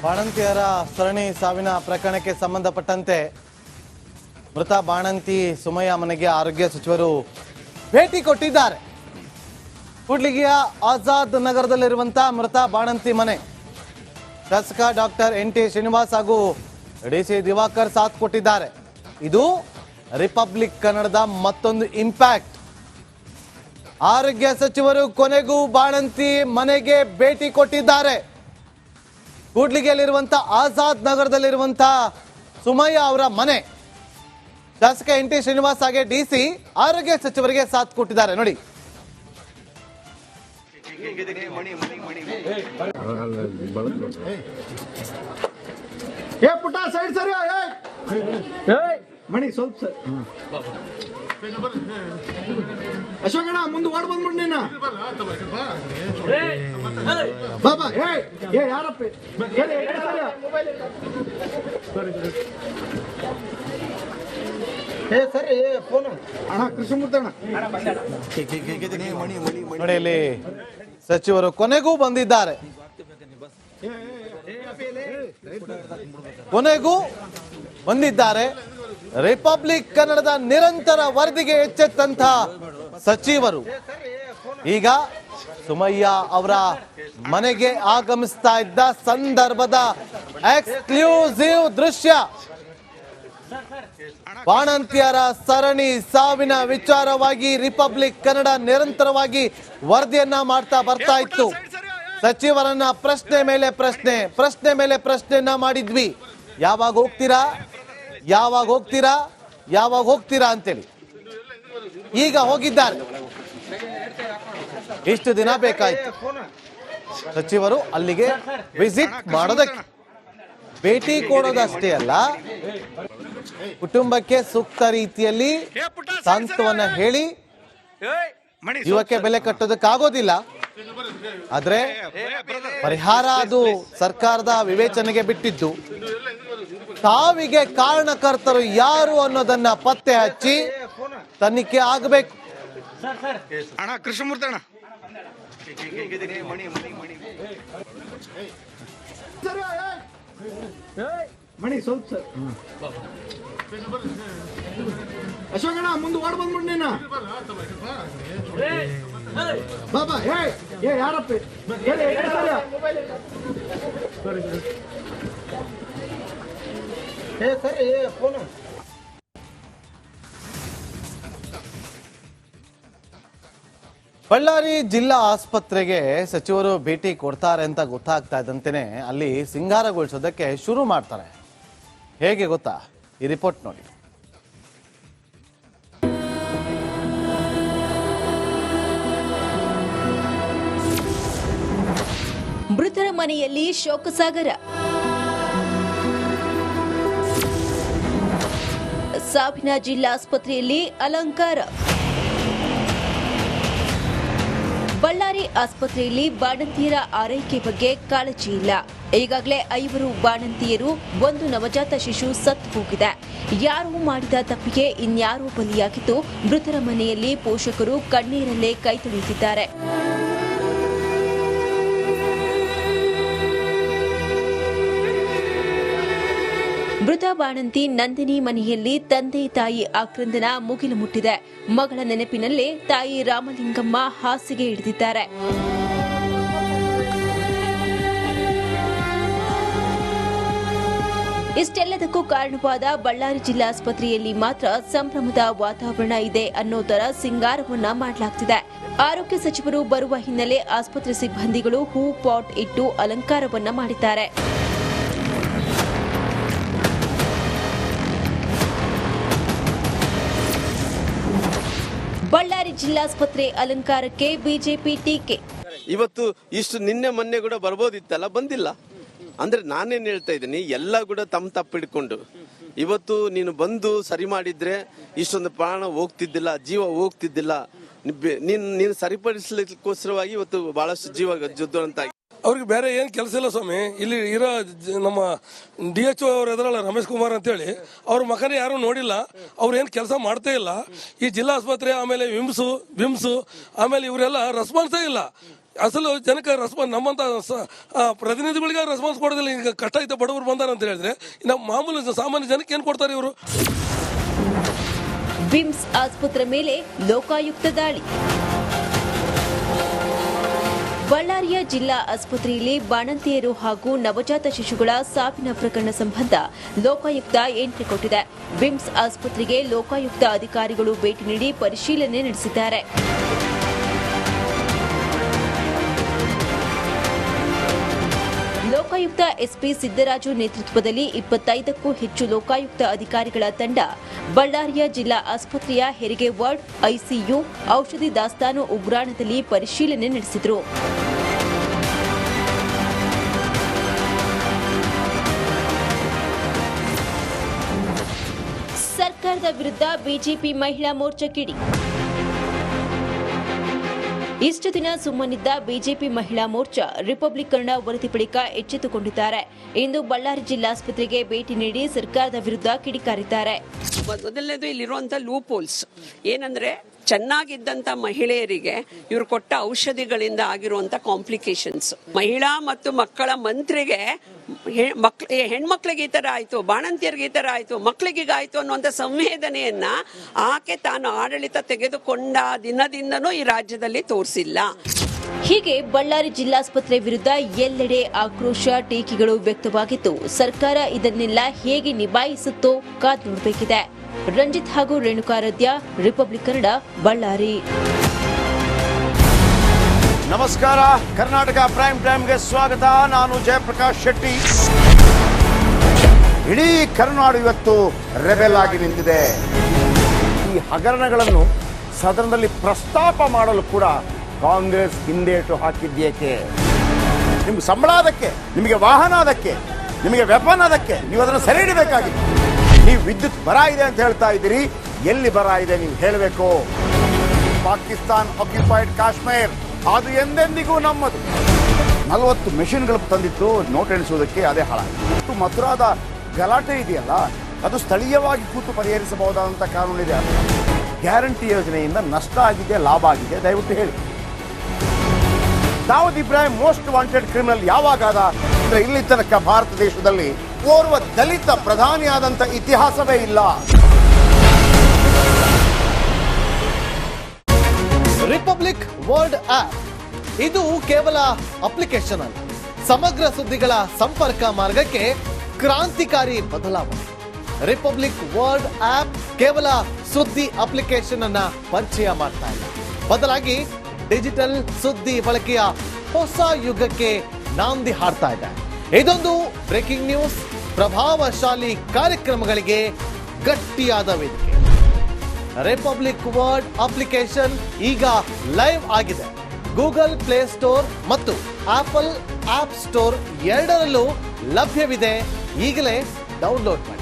ಬಾಣಂತಿಯರ ಸರಣಿ ಸಾವಿನ ಪ್ರಕರಣಕ್ಕೆ ಸಂಬಂಧಪಟ್ಟಂತೆ ಮೃತ ಬಾಣಂತಿ ಸುಮಯ್ಯ ಮನೆಗೆ ಆರೋಗ್ಯ ಸಚಿವರು ಭೇಟಿ ಕೊಟ್ಟಿದ್ದಾರೆ. ಕೂಡ್ಲಿಗಿಯ ಆಜಾದ್ ನಗರದಲ್ಲಿರುವಂತಹ ಮೃತ ಬಾಣಂತಿ ಮನೆ ಶಾಸಕ ಡಾಕ್ಟರ್ NT ಶ್ರೀನಿವಾಸ್ ಹಾಗೂ DC ದಿವಾಕರ್ ಸಾಥ್ ಕೊಟ್ಟಿದ್ದಾರೆ. ಇದು ರಿಪಬ್ಲಿಕ್ ಕನ್ನಡದ ಮತ್ತೊಂದು ಇಂಪ್ಯಾಕ್ಟ್. ಆರೋಗ್ಯ ಸಚಿವರು ಕೊನೆಗೂ ಬಾಣಂತಿ ಮನೆಗೆ ಭೇಟಿ ಕೊಟ್ಟಿದ್ದಾರೆ. ಕೂಡ್ಲಿಗಿಯಲ್ಲಿರುವಂತಹ ಆಜಾದ್ ನಗರದಲ್ಲಿರುವಂತಹ ಸುಮಯ್ಯ ಅವರ ಮನೆ ಶಾಸಕ NT ಶ್ರೀನಿವಾಸ್ ಹಾಗೆ DC ಆರೋಗ್ಯ ಸಚಿವರಿಗೆ ಸಾಥ್ ಕೊಟ್ಟಿದ್ದಾರೆ. ನೋಡಿ, ಪುಟ್ಟ ಸೈಡ್ ಸರಿ ಮಣಿ ಸ್ವಲ್ಪ ಸರ್ ಅಶೋಕಣ್ಣ ಮುಂದೆ ಓಡ್ ಬಂದ್ಬಿಡ್ ನೀನ ಬಾಬಾ ಯಾರಪ್ಪ ಸರಿ ಫೋನ್ ಅಣ್ಣ ಕೃಷ್ಣಮೂರ್ತಿ ಅಣ್ಣ ನೋಡಿ, ಇಲ್ಲಿ ಸಚಿವರು ಕೊನೆಗೂ ಬಂದಿದ್ದಾರೆ. ರಿಪಬ್ಲಿಕ್ ಕನ್ನಡದ ನಿರಂತರ ವರದಿಗೆ ಎಚ್ಚೆತ್ತಂತ ಸಚಿವರು ಈಗ ಸುಮಯ್ಯ ಅವರ ಮನೆಗೆ ಆಗಮಿಸ್ತಾ ಇದ್ದ ಸಂದರ್ಭದ ಎಕ್ಸ್ಕ್ಲೂಸಿವ್ ದೃಶ್ಯ. ಬಾಣಂತಿಯರ ಸರಣಿ ಸಾವಿನ ವಿಚಾರವಾಗಿ ರಿಪಬ್ಲಿಕ್ ಕನ್ನಡ ನಿರಂತರವಾಗಿ ವರದಿಯನ್ನ ಮಾಡ್ತಾ ಬರ್ತಾ ಇತ್ತು. ಸಚಿವರನ್ನ ಪ್ರಶ್ನೆ ಮೇಲೆ ಪ್ರಶ್ನೆಯನ್ನ ಮಾಡಿದ್ವಿ. ಯಾವಾಗ ಹೋಗ್ತೀರಾ ಅಂತೇಳಿ. ಈಗ ಹೋಗಿದ್ದಾರೆ. ಇಷ್ಟು ದಿನ ಬೇಕಾಯ್ತು ಸಚಿವರು ಅಲ್ಲಿಗೆ ವಿಸಿಟ್ ಮಾಡೋದಕ್ಕೆ. ಭೇಟಿ ಕೊಡೋದಷ್ಟೇ ಅಲ್ಲ, ಕುಟುಂಬಕ್ಕೆ ಸೂಕ್ತ ರೀತಿಯಲ್ಲಿ ಸಾಂತ್ವನ ಹೇಳಿ ಜೀವಕ್ಕೆ ಬೆಲೆ ಕಟ್ಟೋದಕ್ಕಾಗೋದಿಲ್ಲ. ಆದ್ರೆ ಪರಿಹಾರ ಅದು ಸರ್ಕಾರದ ವಿವೇಚನೆಗೆ ಬಿಟ್ಟಿದ್ದು. ಸಾವಿಗೆ ಕಾರಣಕರ್ತರು ಯಾರು ಅನ್ನೋದನ್ನ ಪತ್ತೆ ಹಚ್ಚಿ ತನಿಖೆ ಆಗಬೇಕು. ಅಣ್ಣ ಕೃಷ್ಣಮೂರ್ತಿ ಅಣ್ಣ ಮಣಿ ಸ್ವಲ್ಪ ಸರ್ ಅಶೋಕಣ್ಣ ಮುಂದೆ ಓಡ್ ಬಂದ್ಬಿಡ್ ನೀನ ಬಾಬಾ ಯಾರಪ್ಪ ಸರಿ ಫೋನ್ ಬಳ್ಳಾರಿ ಜಿಲ್ಲಾ ಆಸ್ಪತ್ರೆಗೆ ಸಚಿವರು ಭೇಟಿ ಕೊಡ್ತಾರೆ ಅಂತ ಗೊತ್ತಾಗ್ತಾ ಇದ್ದಂತೆಯೇ ಅಲ್ಲಿ ಸಿಂಗಾರಗೊಳಿಸೋದಕ್ಕೆ ಶುರು ಮಾಡ್ತಾರೆ. ಹೇಗೆ ಗೊತ್ತಾ? ಈ ರಿಪೋರ್ಟ್ ನೋಡಿ. ಮೃತರ ಮನೆಯಲ್ಲಿ ಶೋಕಸಾಗರ. ಸಾವಿನ ಜಿಲ್ಲಾಸ್ಪತ್ರೆಯಲ್ಲಿ ಅಲಂಕಾರ. ಬಳ್ಳಾರಿ ಆಸ್ಪತ್ರೆಯಲ್ಲಿ ಬಾಣಂತಿಯರ ಆರೈಕೆ ಬಗ್ಗೆ ಕಾಳಜಿ ಇಲ್ಲ. ಈಗಾಗಲೇ 5 ಬಾಣಂತಿಯರು, 1 ನವಜಾತ ಶಿಶು ಸತ್ತು ಹೋಗಿದೆ. ಯಾರು ಮಾಡಿದ ತಪ್ಪಿಗೆ ಇನ್ಯಾರೋ ಬಲಿಯಾಗಿದ್ದು, ಮೃತರ ಮನೆಯಲ್ಲಿ ಪೋಷಕರು ಕಣ್ಣೀರಲ್ಲೇ ಕೈ ತೊಳೆಯುತ್ತಿದ್ದಾರೆ. ಮೃತ ಬಾಣಂತಿ ನಂದಿನಿ ಮನೆಯಲ್ಲಿ ತಂದೆ ತಾಯಿ ಆಕ್ರಂದನ ಮುಗಿಲು ಮುಟ್ಟಿದೆ. ಮಗಳ ನೆನಪಿನಲ್ಲೇ ತಾಯಿ ರಾಮಲಿಂಗಮ್ಮ ಹಾಸಿಗೆ ಹಿಡಿದಿದ್ದಾರೆ. ಇಷ್ಟೆಲ್ಲದಕ್ಕೂ ಕಾರಣವಾದ ಬಳ್ಳಾರಿ ಜಿಲ್ಲಾಸ್ಪತ್ರೆಯಲ್ಲಿ ಮಾತ್ರ ಸಂಭ್ರಮದ ವಾತಾವರಣ ಇದೆ ಅನ್ನೋದರ ಸಿಂಗಾರವನ್ನ ಮಾಡಲಾಗ್ತಿದೆ. ಆರೋಗ್ಯ ಸಚಿವರು ಬರುವ ಹಿನ್ನೆಲೆ ಆಸ್ಪತ್ರೆ ಸಿಬ್ಬಂದಿಗಳು ಹೂ ಪಾಟ್ ಇಟ್ಟು ಅಲಂಕಾರವನ್ನ ಮಾಡಿದ್ದಾರೆ. ಬಳ್ಳಾರಿ ಜಿಲ್ಲಾಸ್ಪತ್ರೆ ಅಲಂಕಾರಕ್ಕೆ ಬಿಜೆಪಿ ಟೀಕೆ. ಇವತ್ತು ಇಷ್ಟು ನಿನ್ನೆ ಮೊನ್ನೆ ಕೂಡ ಬರ್ಬೋದಿತ್ತಲ್ಲ, ಬಂದಿಲ್ಲ ಅಂದ್ರೆ ನಾನೇನ್ ಹೇಳ್ತಾ ಇದ್ದೀನಿ, ಎಲ್ಲ ಕೂಡ ತಮ್ಮ ತಪ್ಪಿಡ್ಕೊಂಡು ಇವತ್ತು ನೀನು ಬಂದು ಸರಿ ಮಾಡಿದ್ರೆ ಇಷ್ಟೊಂದು ಪ್ರಾಣ ಹೋಗ್ತಿದ್ದಿಲ್ಲ, ಜೀವ ಹೋಗ್ತಿದ್ದಿಲ್ಲ. ನೀನು ಸರಿಪಡಿಸಲಿಕ್ಕೋಸ್ಕರವಾಗಿ ಇವತ್ತು ಬಹಳಷ್ಟು ಜೀವ ಜುದ್ದಂತ. ಅವ್ರಿಗೆ ಬೇರೆ ಏನ್ ಕೆಲಸ ಇಲ್ಲ ಸ್ವಾಮಿ. ಇಲ್ಲಿ ಇರೋ ನಮ್ಮ DHO ಅವ್ರ ಎದುರಲ್ಲ ರಮೇಶ್ ಕುಮಾರ್ ಅಂತೇಳಿ, ಅವ್ರ ಮಕನೇ ಯಾರು ನೋಡಿಲ್ಲ. ಅವ್ರು ಏನ್ ಕೆಲಸ ಮಾಡ್ತೇ ಇಲ್ಲ. ಈ ಜಿಲ್ಲಾ ಆಸ್ಪತ್ರೆ, ಆಮೇಲೆ ವಿಮ್ಸು ಆಮೇಲೆ ಇವರೆಲ್ಲ ರೆಸ್ಪಾನ್ಸೇ ಇಲ್ಲ. ಅಸಲು ಜನಕ್ಕೆ ರೆಸ್ಪಾನ್ಸ್ ನಮ್ಮಂತ ಪ್ರತಿನಿಧಿಗಳಿಗೆ ರೆಸ್ಪಾನ್ಸ್ ಕೊಡೋದಿಲ್ಲ. ಈಗ ಕಷ್ಟ ಐತೆ ಬಡವರು ಬಂದಾರ ಅಂತ ಹೇಳಿದ್ರೆ ನಮ್ಮ ಮಾಮೂಲು ಸಾಮಾನ್ಯ ಜನಕ್ಕೆ ಏನು ಕೊಡ್ತಾರೆ ಇವರು? ಬಿಮ್ಸ್ ಆಸ್ಪತ್ರೆ ಮೇಲೆ ಲೋಕಾಯುಕ್ತ ದಾಳಿ. ಬಳ್ಳಾರಿಯ ಜಿಲ್ಲಾ ಆಸ್ಪತ್ರೆಯಲ್ಲಿ ಬಾಣಂತಿಯರು ಹಾಗೂ ನವಜಾತ ಶಿಶುಗಳ ಸಾವಿನ ಪ್ರಕರಣ ಸಂಬಂಧ ಲೋಕಾಯುಕ್ತ ಎಂಟ್ರಿ ಕೊಟ್ಟಿದೆ. ಬಿಮ್ಸ್ ಆಸ್ಪತ್ರೆಗೆ ಲೋಕಾಯುಕ್ತ ಅಧಿಕಾರಿಗಳು ಭೇಟಿ ನೀಡಿ ಪರಿಶೀಲನೆ ನಡೆಸಿದ್ದಾರೆ. ಲೋಕಾಯುಕ್ತ ಎಸ್ಪಿ ಸಿದ್ದರಾಜು ನೇತೃತ್ವದಲ್ಲಿ 25ಕ್ಕೂ ಹೆಚ್ಚು ಲೋಕಾಯುಕ್ತ ಅಧಿಕಾರಿಗಳ ತಂಡ ಬಳ್ಳಾರಿಯ ಜಿಲ್ಲಾ ಆಸ್ಪತ್ರೆಯ ಹೆರಿಗೆ ವಾರ್ಡ್, ಐಸಿಯು, ಔಷಧಿ ದಾಸ್ತಾನು ಉಗ್ರಾಣದಲ್ಲಿ ಪರಿಶೀಲನೆ ನಡೆಸಿದರು. ಸರ್ಕಾರದ ವಿರುದ್ಧ ಬಿಜೆಪಿ ಮಹಿಳಾ ಮೋರ್ಚಾ ಕಿಡಿ. ಇಷ್ಟು ದಿನ ಸುಮ್ಮನಿದ್ದ ಬಿಜೆಪಿ ಮಹಿಳಾ ಮೋರ್ಚಾ ರಿಪಬ್ಲಿಕ್ ಕನ್ನಡ ವರದಿ ಬಳಿಕ ಎಚ್ಚೆತ್ತುಕೊಂಡಿದ್ದಾರೆ. ಇಂದು ಬಳ್ಳಾರಿ ಜಿಲ್ಲಾಸ್ಪತ್ರೆಗೆ ಭೇಟಿ ನೀಡಿ ಸರ್ಕಾರದ ವಿರುದ್ಧ ಕಿಡಿಕಾರಿದ್ದಾರೆ. ಮೊದಲನೇದು ಇಲ್ಲಿರುವಂತ ಲೂಪೋಲ್ಸ್ ಏನಂದ್ರೆ, ಚೆನ್ನಾಗಿದ್ದಂತ ಮಹಿಳೆಯರಿಗೆ ಇವರು ಕೊಟ್ಟ ಔಷಧಿಗಳಿಂದ ಆಗಿರುವಂತ ಕಾಂಪ್ಲಿಕೇಶನ್ಸ್. ಮಹಿಳಾ ಮತ್ತು ಮಕ್ಕಳ ಮಂತ್ರಿಗೆ ಹೆಣ್ಮಕ್ಳಿಗೆ ಈ ತರ ಆಯ್ತು, ಬಾಣಂತಿಯರಿಗೆ ಈ ತರ ಆಯ್ತು, ಮಕ್ಕಳಿಗೀಗಾಯ್ತು ಅನ್ನುವಂಥ ಸಂವೇದನೆಯನ್ನ ಆಕೆ ತಾನು ಆಡಳಿತ ತೆಗೆದುಕೊಂಡ ದಿನದಿಂದನೂ ಈ ರಾಜ್ಯದಲ್ಲಿ ತೋರಿಸಿಲ್ಲ. ಹೀಗೆ ಬಳ್ಳಾರಿ ಜಿಲ್ಲಾಸ್ಪತ್ರೆ ವಿರುದ್ಧ ಎಲ್ಲೆಡೆ ಆಕ್ರೋಶ, ಟೀಕೆಗಳು ವ್ಯಕ್ತವಾಗಿದ್ದು, ಸರ್ಕಾರ ಇದನ್ನೆಲ್ಲ ಹೇಗೆ ನಿಭಾಯಿಸುತ್ತೋ ಕಾದು ನೋಡಬೇಕಿದೆ. ರಂಜಿತ್ ಹಾಗೂ ರೇಣುಕಾರಾಧ್ಯ, ರಿಪಬ್ಲಿಕ್ ಕನ್ನಡ, ಬಳ್ಳಾರಿ. ನಮಸ್ಕಾರ, ಕರ್ನಾಟಕ ಪ್ರೈಮ್ ಟೈಮ್ಗೆ ಸ್ವಾಗತ. ನಾನು ಜಯಪ್ರಕಾಶ್ ಶೆಟ್ಟಿ. ಇಡೀ ಕರ್ನಾಡು ಇವತ್ತು ರೆಬೆಲ್ ಆಗಿ ನಿಂತಿದೆ. ಈ ಹಗರಣಗಳನ್ನು ಸದನದಲ್ಲಿ ಪ್ರಸ್ತಾಪ ಮಾಡಲು ಕೂಡ ಕಾಂಗ್ರೆಸ್ ಹಿಂದೇಟು ಹಾಕಿದ್ದೇಕೆ? ನಿಮ್ಗೆ ಸಂಬಳ ಅದಕ್ಕೆ, ನಿಮಗೆ ವಾಹನ ಅದಕ್ಕೆ, ನಿಮಗೆ ವೆಪನ್ ಅದಕ್ಕೆ, ನೀವು ಅದನ್ನು ಸೆರೆ ಹಿಡಬೇಕಾಗಿತ್ತು. ನೀವು ವಿದ್ಯುತ್ ಬರ ಇದೆ ಅಂತ ಹೇಳ್ತಾ ಇದ್ದೀರಿ, ಎಲ್ಲಿ ಬರ ಇದೆ ನೀವು ಹೇಳಬೇಕು. ಪಾಕಿಸ್ತಾನ್ ಆಕ್ಯುಪೈಡ್ ಕಾಶ್ಮೀರ್ ಅದು ಎಂದೆಂದಿಗೂ ನಮ್ಮದು. 40 ಮೆಷಿನ್ಗಳು ತಂದಿತ್ತು ನೋಟ್ ಎಣಿಸುವುದಕ್ಕೆ, ಅದೇ ಹಾಳಾಯಿತು. ಮಥುರಾದ ಗಲಾಟೆ ಇದೆಯಲ್ಲ, ಅದು ಸ್ಥಳೀಯವಾಗಿ ಕೂತು ಪರಿಹರಿಸಬಹುದಾದಂಥ ಕಾನೂನಿದೆ. ಗ್ಯಾರಂಟಿ ಯೋಜನೆಯಿಂದ ನಷ್ಟ ಆಗಿದೆ, ಲಾಭ ಆಗಿದೆ, ದಯವಿಟ್ಟು ಹೇಳಿ. Dawood Ibrahim most wanted criminal ಯಾವಾಗಾದ ಅಂದ್ರೆ, ಇಲ್ಲಿ ತನಕ ಭಾರತ ದೇಶದಲ್ಲಿ ಓರ್ವ ದಲಿತ ಪ್ರಧಾನಿಯಾದಂಥ ಇತಿಹಾಸವೇ ಇಲ್ಲ. ರಿಪಬ್ಲಿಕ್ ವರ್ಲ್ಡ್ ಆಪ್ ಇದು ಕೇವಲ ಅಪ್ಲಿಕೇಶನ್ ಅಲ್ಲ, ಸಮಗ್ರ ಸುದ್ದಿಗಳ ಸಂಪರ್ಕ ಮಾರ್ಗಕ್ಕೆ ಕ್ರಾಂತಿಕಾರಿ ಬದಲಾವಣೆ. ರಿಪಬ್ಲಿಕ್ ವರ್ಲ್ಡ್ ಆಪ್ ಕೇವಲ ಸುದ್ದಿ ಅಪ್ಲಿಕೇಶನ್ ಅನ್ನ ಪರಿಚಯ ಮಾಡ್ತಾ ಇಲ್ಲ, ಬದಲಾಗಿ ಡಿಜಿಟಲ್ ಸುದ್ದಿ ಬಳಕೆಯ ಹೊಸ ಯುಗಕ್ಕೆ ನಾಂದಿ ಹಾಡ್ತಾ ಇದೆ. ಇದೊಂದು ಬ್ರೇಕಿಂಗ್ ನ್ಯೂಸ್, ಪ್ರಭಾವಶಾಲಿ ಕಾರ್ಯಕ್ರಮಗಳಿಗೆ ಗಟ್ಟಿಯಾದ ವೇದಿಕೆ. ರಿಪಬ್ಲಿಕ್ ವರ್ಲ್ಡ್ ಅಪ್ಲಿಕೇಶನ್ ಈಗ ಲೈವ್ ಆಗಿದೆ. ಗೂಗಲ್ ಪ್ಲೇ ಸ್ಟೋರ್ ಮತ್ತು ಆಪಲ್ ಆಪ್ ಸ್ಟೋರ್ ಎರಡರಲ್ಲೂ ಲಭ್ಯವಿದೆ. ಈಗಲೇ ಡೌನ್ಲೋಡ್ ಮಾಡಿ.